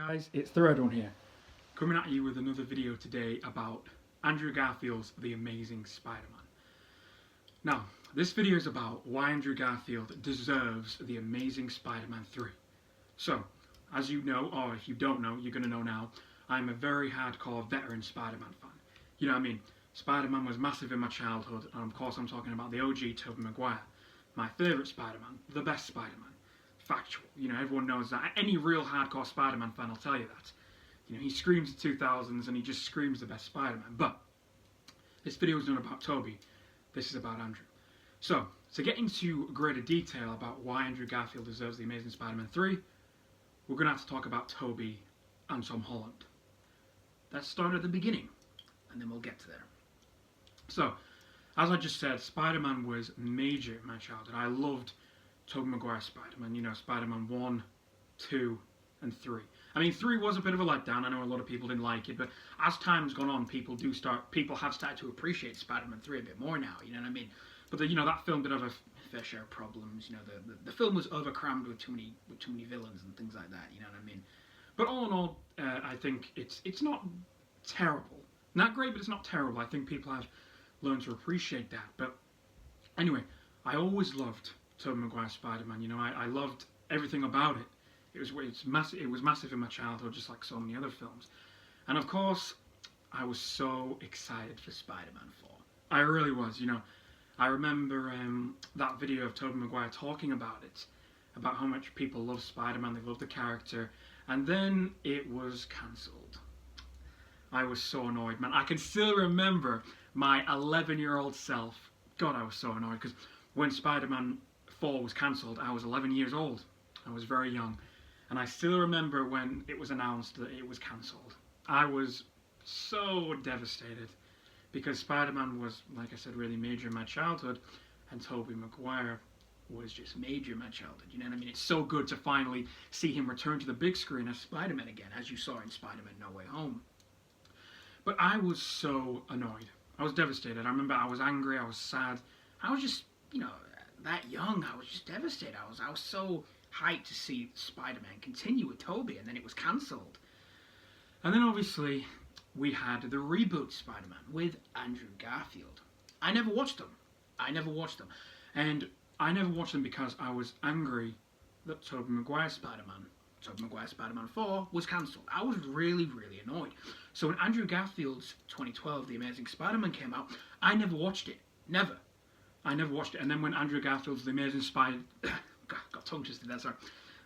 guys, it's the Red One here, coming at you with another video today about Andrew Garfield's The Amazing Spider-Man. Now, this video is about why Andrew Garfield deserves The Amazing Spider-Man 3. So, as you know, or if you don't know, you're going to know now, I'm a very hardcore veteran Spider-Man fan. You know what I mean? Spider-Man was massive in my childhood, and of course I'm talking about the OG Tobey Maguire. My favourite Spider-Man, the best Spider-Man. Factual. You know, everyone knows that. Any real hardcore Spider-Man fan will tell you that. You know, he screams the 2000s and he just screams the best Spider-Man. But this video is not about Tobey. This is about Andrew. So, to get into greater detail about why Andrew Garfield deserves The Amazing Spider-Man 3, we're going to have to talk about Tobey and Tom Holland. Let's start at the beginning, and then we'll get to there. So, as I just said, Spider-Man was major in my childhood. I loved Tobey Maguire Spider-Man, you know, Spider-Man 1, 2, and 3. I mean, 3 was a bit of a letdown. I know a lot of people didn't like it, but as time's gone on, people have started to appreciate Spider-Man 3 a bit more now, you know what I mean? But, you know, that film did have a fair share of problems, you know, the film was overcrammed with too many villains and things like that, you know what I mean? But all in all, I think it's not terrible. Not great, but it's not terrible. I think people have learned to appreciate that. But anyway, I always loved Tobey Maguire Spider-Man. You know, I loved everything about it. It was massive in my childhood, just like so many other films. And of course, I was so excited for Spider-Man 4. I really was. You know, I remember that video of Tobey Maguire talking about it, about how much people love Spider-Man, they love the character, and then it was cancelled. I was so annoyed, man. I can still remember my 11-year-old self. God, I was so annoyed, because when Spider-Man 4 was cancelled, I was 11 years old. I was very young. And I still remember when it was announced that it was cancelled. I was so devastated, because Spider-Man was, like I said, really major in my childhood, and Tobey Maguire was just major in my childhood. You know what I mean? It's so good to finally see him return to the big screen as Spider-Man again, as you saw in Spider-Man No Way Home. But I was so annoyed. I was devastated. I remember I was angry, I was sad. I was just, you know, that young. I was just devastated. I was so hyped to see Spider-Man continue with Tobey, and then it was cancelled. And then obviously we had the reboot Spider-Man with Andrew Garfield. I never watched them. And I never watched them because I was angry that Tobey Maguire Spider-Man 4 was cancelled. I was really, really annoyed. So when Andrew Garfield's 2012 The Amazing Spider-Man came out, I never watched it. Never. I never watched it. And then when Andrew Garfield's The Amazing got tongue twisted there, sorry.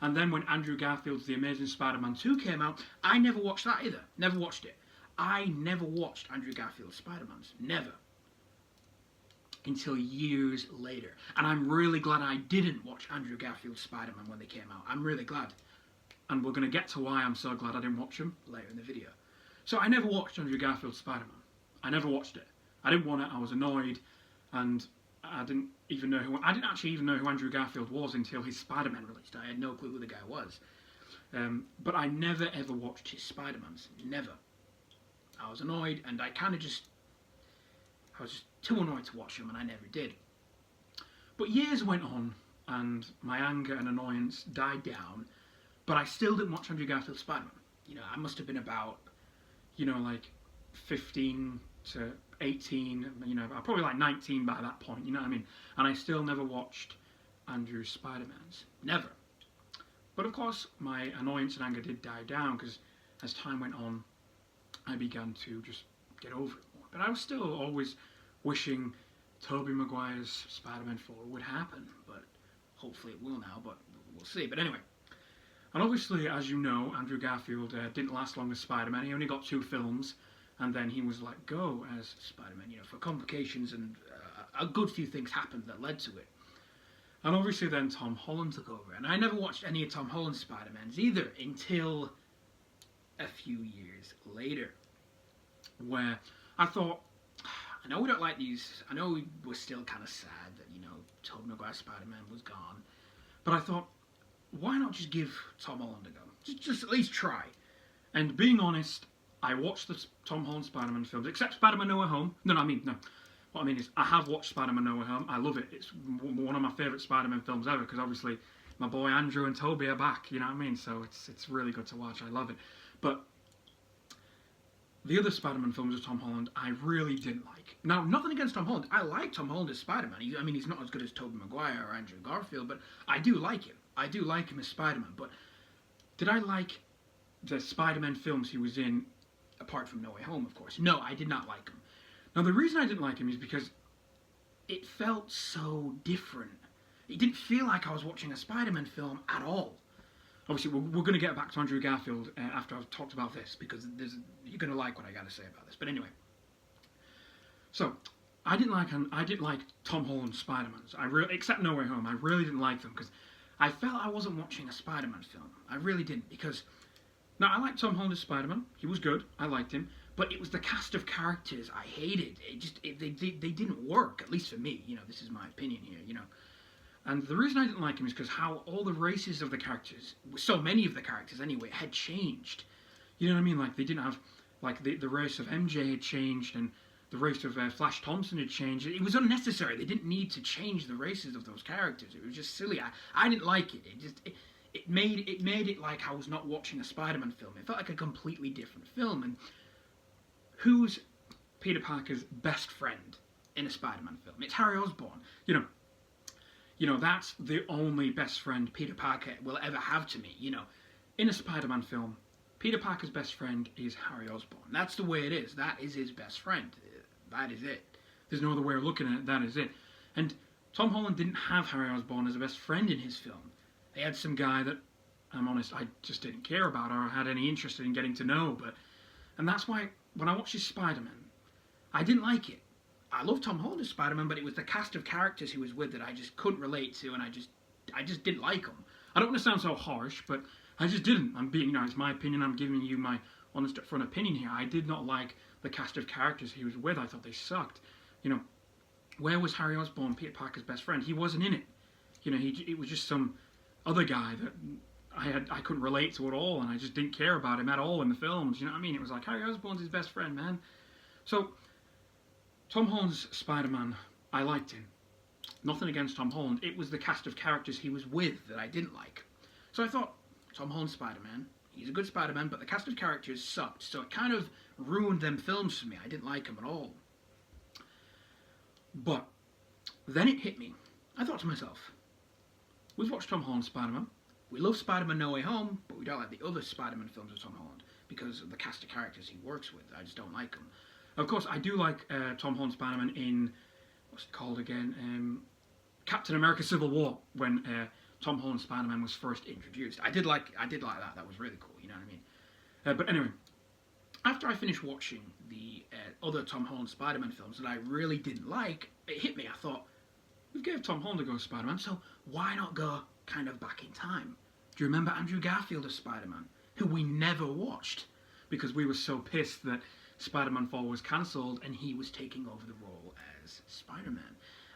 And then when Andrew Garfield's The Amazing Spider-Man 2 came out, I never watched that either. Never watched it. I never watched Andrew Garfield's Spider-Mans. Never. Until years later. And I'm really glad I didn't watch Andrew Garfield's Spider-Man when they came out. I'm really glad. And we're going to get to why I'm so glad I didn't watch them later in the video. So I never watched Andrew Garfield's Spider-Man. I never watched it. I didn't want it. I was annoyed. And I didn't actually even know who Andrew Garfield was until his Spider-Man released. I had no clue who the guy was. But I never ever watched his Spider-Mans. Never. I was annoyed, and I was just too annoyed to watch him, and I never did. But years went on, and my anger and annoyance died down, but I still didn't watch Andrew Garfield's Spider-Man. You know, I must have been about, you know, like 15 to 18, you know, probably like 19 by that point, you know what I mean? And I still never watched Andrew's Spider-Mans. Never. But of course, my annoyance and anger did die down, because as time went on, I began to just get over it more. But I was still always wishing Tobey Maguire's Spider-Man 4 would happen, but hopefully it will now, but we'll see. But anyway, and obviously, as you know, Andrew Garfield didn't last long as Spider-Man. He only got 2 films, and then he was let go as Spider-Man, you know, for complications, and a good few things happened that led to it. And obviously then Tom Holland took over, and I never watched any of Tom Holland's Spider-Mans either until a few years later, where I thought, I know we don't like these, I know we were still kind of sad that, you know, Tobey Maguire Spider-Man was gone, but I thought, why not just give Tom Holland a go? Just at least try. And being honest, I watched the Tom Holland Spider-Man films, except Spider-Man No Way Home. No. What I mean is, I have watched Spider-Man No Way Home. I love it. It's one of my favourite Spider-Man films ever, because obviously my boy Andrew and Toby are back. You know what I mean? So it's really good to watch. I love it. But the other Spider-Man films of Tom Holland, I really didn't like. Now, nothing against Tom Holland. I like Tom Holland as Spider-Man. He's not as good as Tobey Maguire or Andrew Garfield, but I do like him. I do like him as Spider-Man. But did I like the Spider-Man films he was in, apart from No Way Home, of course? No, I did not like him. Now, the reason I didn't like him is because it felt so different. It didn't feel like I was watching a Spider-Man film at all. Obviously, we're going to get back to Andrew Garfield after I've talked about this, because you're going to like what I got to say about this. But anyway, so I didn't like Tom Holland's Spider-Mans. Except No Way Home, I really didn't like them because I felt I wasn't watching a Spider-Man film. I really didn't, because now I liked Tom Holland as Spider-Man. He was good. I liked him. But it was the cast of characters I hated. They didn't work, at least for me. This is my opinion here. And the reason I didn't like him is because how all the races of the characters, so many of the characters anyway, had changed. You know what I mean? Like, they didn't have, like, the race of MJ had changed, and the race of Flash Thompson had changed. It was unnecessary. They didn't need to change the races of those characters. It was just silly. I didn't like it. It made it like I was not watching a Spider-Man film. It felt like a completely different film. And who's Peter Parker's best friend in a Spider-Man film? It's Harry Osborn. That's the only best friend Peter Parker will ever have to me. In a Spider-Man film, Peter Parker's best friend is Harry Osborn. That's the way it is. That is his best friend. That is it. There's no other way of looking at it. That is it. And Tom Holland didn't have Harry Osborn as a best friend in his film. They had some guy that, I'm honest, I just didn't care about or had any interest in getting to know. And that's why when I watched his Spider-Man, I didn't like it. I love Tom Holland as Spider-Man, but it was the cast of characters he was with that I just couldn't relate to, and I just didn't like him. I don't want to sound so harsh, but I just didn't. I'm being, it's my opinion. I'm giving you my honest upfront opinion here. I did not like the cast of characters he was with. I thought they sucked. Where was Harry Osborn, Peter Parker's best friend? He wasn't in it. It was just some other guy that I couldn't relate to at all, and I just didn't care about him at all in the films. You know what I mean? It was like, Harry Osborn's his best friend, man. So Tom Holland's Spider-Man, I liked him. Nothing against Tom Holland. It was the cast of characters he was with that I didn't like. So I thought, Tom Holland's Spider-Man, he's a good Spider-Man, but the cast of characters sucked. So it kind of ruined them films for me. I didn't like them at all. But then it hit me. I thought to myself, we've watched Tom Holland's Spider-Man. We love Spider-Man No Way Home, but we don't like the other Spider-Man films of Tom Holland because of the cast of characters he works with. I just don't like them. Of course, I do like Tom Holland Spider-Man in, what's it called again? Captain America Civil War, when Tom Holland Spider-Man was first introduced. I did like that. That was really cool, you know what I mean? But anyway, after I finished watching the other Tom Holland Spider-Man films that I really didn't like, it hit me. I thought, we gave Tom Holland a go as Spider-Man, so why not go kind of back in time? Do you remember Andrew Garfield as Spider-Man, who we never watched because we were so pissed that Spider-Man 4 was cancelled and he was taking over the role as Spider-Man?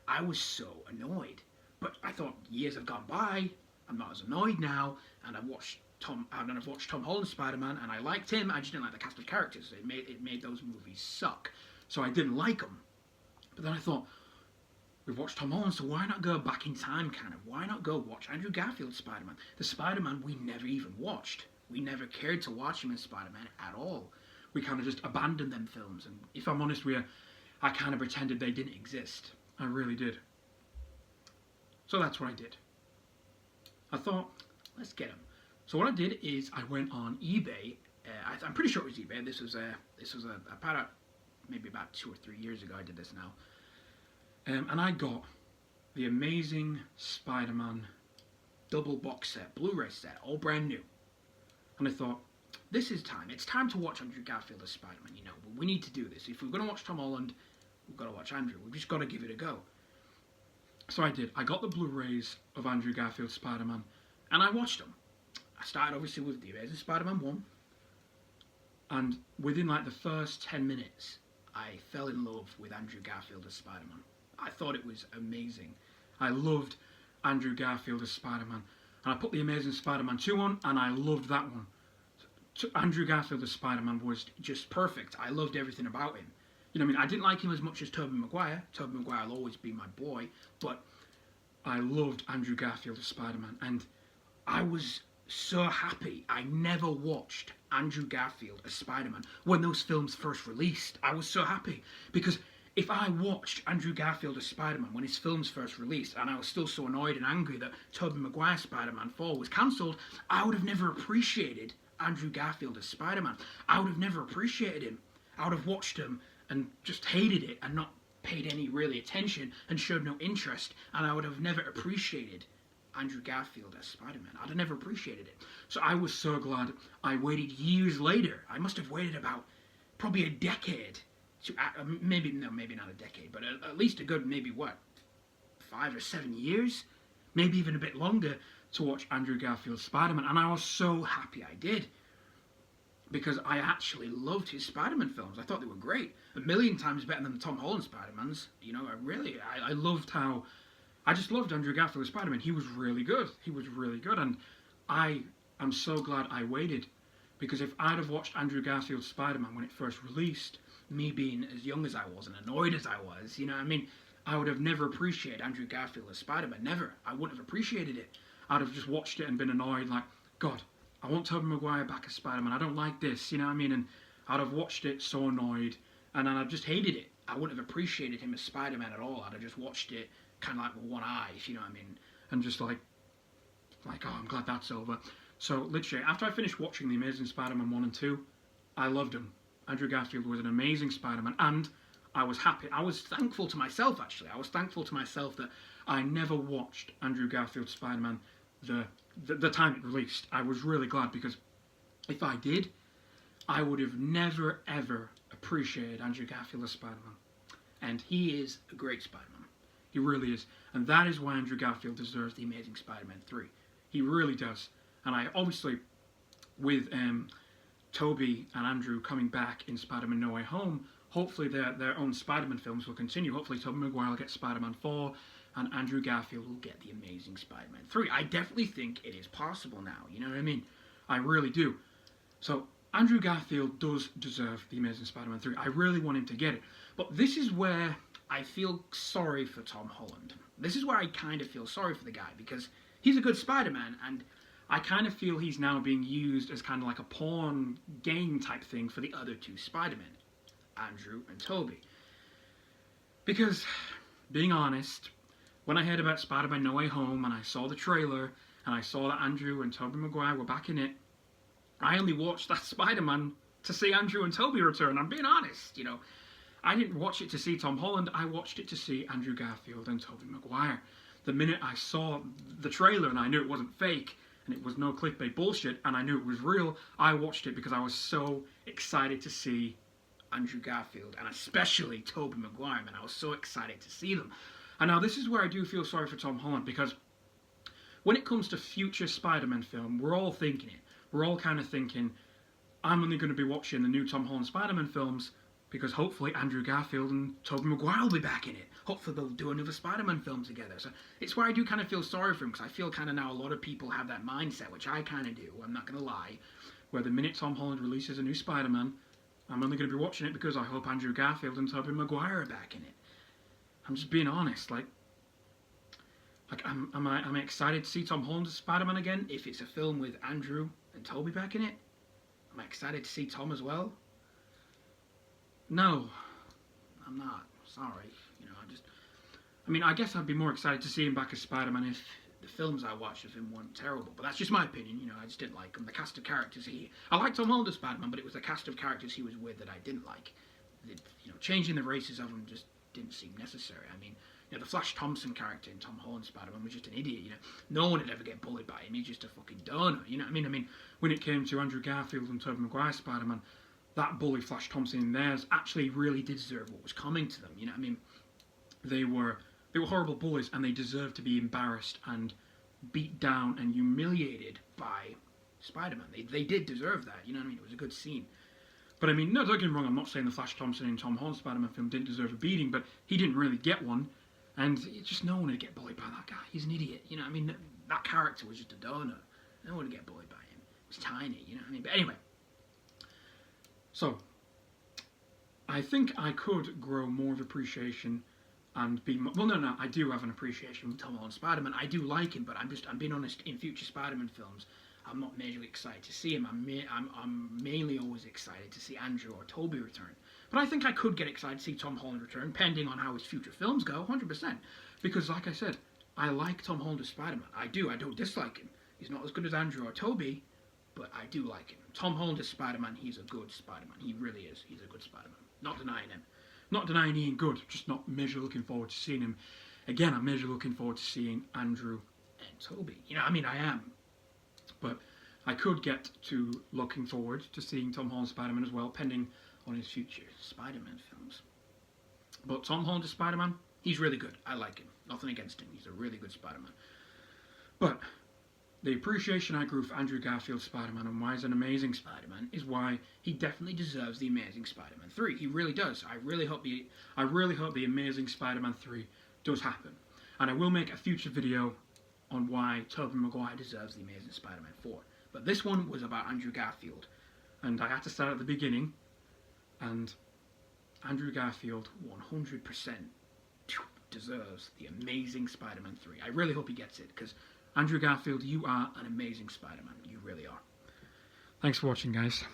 I was so annoyed. But I thought, years have gone by, I'm not as annoyed now, and I've watched Tom Holland's Spider-Man, and I liked him. I just didn't like the cast of characters. It made those movies suck. So I didn't like them. But then I thought, we've watched Tom Holland, so why not go back in time, kind of? Why not go watch Andrew Garfield's Spider-Man? The Spider-Man we never even watched. We never cared to watch him as Spider-Man at all. We kind of just abandoned them films, and if I'm honest with you, I kind of pretended they didn't exist. I really did. So that's what I did. I thought, let's get them. So what I did is I went on eBay. I'm pretty sure it was eBay. This was maybe about 2 or 3 years ago. I did this now, and I got the Amazing Spider-Man double box set, Blu-ray set, all brand new. And I thought, this is time. It's time to watch Andrew Garfield as Spider-Man. We need to do this. If we're going to watch Tom Holland, we've got to watch Andrew. We've just got to give it a go. So I did. I got the Blu-rays of Andrew Garfield's Spider-Man, and I watched them. I started obviously with The Amazing Spider-Man 1, and within like the first 10 minutes, I fell in love with Andrew Garfield as Spider-Man. I thought it was amazing. I loved Andrew Garfield as Spider-Man. And I put The Amazing Spider-Man 2 on, and I loved that one. Andrew Garfield as Spider-Man was just perfect. I loved everything about him. I didn't like him as much as Tobey Maguire. Tobey Maguire will always be my boy, but I loved Andrew Garfield as Spider-Man. And I was so happy I never watched Andrew Garfield as Spider-Man when those films first released. I was so happy because if I watched Andrew Garfield as Spider-Man when his films first released and I was still so annoyed and angry that Tobey Maguire's Spider-Man 4 was cancelled, I would have never appreciated Andrew Garfield as Spider-Man. I would have never appreciated him. I would have watched him and just hated it and not paid any really attention and showed no interest, and I would have never appreciated Andrew Garfield as Spider-Man. I'd have never appreciated it. So I was so glad I waited years later. I must have waited about probably a decade to, maybe not a decade, but at least a good, maybe what, 5 or 7 years? Maybe even a bit longer to watch Andrew Garfield's Spider-Man, and I was so happy I did. Because I actually loved his Spider-Man films. I thought they were great. A million times better than the Tom Holland Spider-Mans. You know, I loved how... I just loved Andrew Garfield as Spider-Man. He was really good. He was really good. And I am so glad I waited. Because if I'd have watched Andrew Garfield's Spider-Man when it first released, me being as young as I was and annoyed as I was, you know what I mean? I would have never appreciated Andrew Garfield as Spider-Man. Never. I wouldn't have appreciated it. I'd have just watched it and been annoyed like, God, I want Tobey Maguire back as Spider-Man. I don't like this, you know what I mean? And I'd have watched it so annoyed, and then I'd just hated it. I wouldn't have appreciated him as Spider-Man at all. I'd have just watched it kind of like with one eye, if you know what I mean? And just like, oh, I'm glad that's over. So literally, after I finished watching The Amazing Spider-Man 1 and 2, I loved him. Andrew Garfield was an amazing Spider-Man, and I was happy. I was thankful to myself, actually. I was thankful to myself that I never watched Andrew Garfield's Spider-Man the time it released. I was really glad, because if I did, I would have never ever appreciated Andrew Garfield as Spider-Man. And he is a great Spider-Man. He really is. And that is why Andrew Garfield deserves The Amazing Spider-Man 3. He really does. And I obviously, with Tobey and Andrew coming back in Spider-Man No Way Home, hopefully their own Spider-Man films will continue. Hopefully Tobey Maguire will get Spider-Man 4, and Andrew Garfield will get The Amazing Spider-Man 3. I definitely think it is possible now, you know what I mean? I really do. So, Andrew Garfield does deserve The Amazing Spider-Man 3. I really want him to get it. But this is where I feel sorry for Tom Holland. This is where I kind of feel sorry for the guy, because he's a good Spider-Man, and I kind of feel he's now being used as kind of like a pawn game type thing for the other two Spider-Men, Andrew and Tobey. Because, being honest, when I heard about Spider-Man No Way Home and I saw the trailer and I saw that Andrew and Tobey Maguire were back in it, I only watched that Spider-Man to see Andrew and Tobey return. I'm being honest, you know. I didn't watch it to see Tom Holland, I watched it to see Andrew Garfield and Tobey Maguire. The minute I saw the trailer and I knew it wasn't fake and it was no clickbait bullshit and I knew it was real, I watched it because I was so excited to see Andrew Garfield and especially Tobey Maguire, man. I was so excited to see them. And now this is where I do feel sorry for Tom Holland, because when it comes to future Spider-Man film, we're all thinking it. We're all kind of thinking, I'm only going to be watching the new Tom Holland Spider-Man films because hopefully Andrew Garfield and Tobey Maguire will be back in it. Hopefully they'll do another Spider-Man film together. So it's where I do kind of feel sorry for him, because I feel kind of now a lot of people have that mindset, which I kind of do, I'm not going to lie, where the minute Tom Holland releases a new Spider-Man, I'm only going to be watching it because I hope Andrew Garfield and Tobey Maguire are back in it. I'm just being honest, am I excited to see Tom Holland as Spider-Man again if it's a film with Andrew and Tobey back in it? Am I excited to see Tom as well? No, I'm not. Sorry. You know, I guess I'd be more excited to see him back as Spider-Man if the films I watched of him weren't terrible. But that's just my opinion, you know, I just didn't like him. The cast of characters I liked Tom Holland as Spider-Man, but it was the cast of characters he was with that I didn't like. Changing the races of them just didn't seem necessary. I mean, you know, the Flash Thompson character in Tom Holland's Spider-Man was just an idiot, you know. No one would ever get bullied by him. He's just a fucking donor, you know what I mean? I mean, when it came to Andrew Garfield and Tobey Maguire's Spider-Man, that bully Flash Thompson in theirs actually really did deserve what was coming to them, you know what I mean? They were horrible bullies, and they deserved to be embarrassed and beat down and humiliated by Spider-Man. They did deserve that, you know what I mean? It was a good scene. But I mean, no, don't get me wrong, I'm not saying the Flash Thompson in Tom Holland's Spider-Man film didn't deserve a beating, but he didn't really get one, and just no one would get bullied by that guy. He's an idiot, you know what I mean? That character was just a donor. No one would get bullied by him. He was tiny, you know what I mean? But anyway, so I think I could grow more of appreciation and be well. No, I do have an appreciation for Tom Holland Spider-Man. I do like him, but I'm being honest. In future Spider-Man films, I'm not majorly excited to see him. I'm mainly always excited to see Andrew or Tobey return. But I think I could get excited to see Tom Holland return, pending on how his future films go, 100%. Because, like I said, I like Tom Holland as Spider-Man. I do. I don't dislike him. He's not as good as Andrew or Tobey, but I do like him. Tom Holland as Spider-Man, he's a good Spider-Man. He really is. He's a good Spider-Man. Not denying him. Not denying he ain't good, just not majorly looking forward to seeing him. Again, I'm majorly looking forward to seeing Andrew and Tobey. You know, I mean, I am. But I could get to looking forward to seeing Tom Holland Spider-Man as well, pending on his future Spider-Man films. But Tom Holland as Spider-Man, he's really good. I like him. Nothing against him. He's a really good Spider-Man. But the appreciation I grew for Andrew Garfield's Spider-Man and why he's an amazing Spider-Man is why he definitely deserves the Amazing Spider-Man 3. He really does. I really hope the Amazing Spider-Man 3 does happen. And I will make a future video on why Tobey Maguire deserves the Amazing Spider-Man 4. But this one was about Andrew Garfield. And I had to start at the beginning. And Andrew Garfield 100% deserves the Amazing Spider-Man 3. I really hope he gets it, because Andrew Garfield, you are an amazing Spider-Man. You really are. Thanks for watching, guys.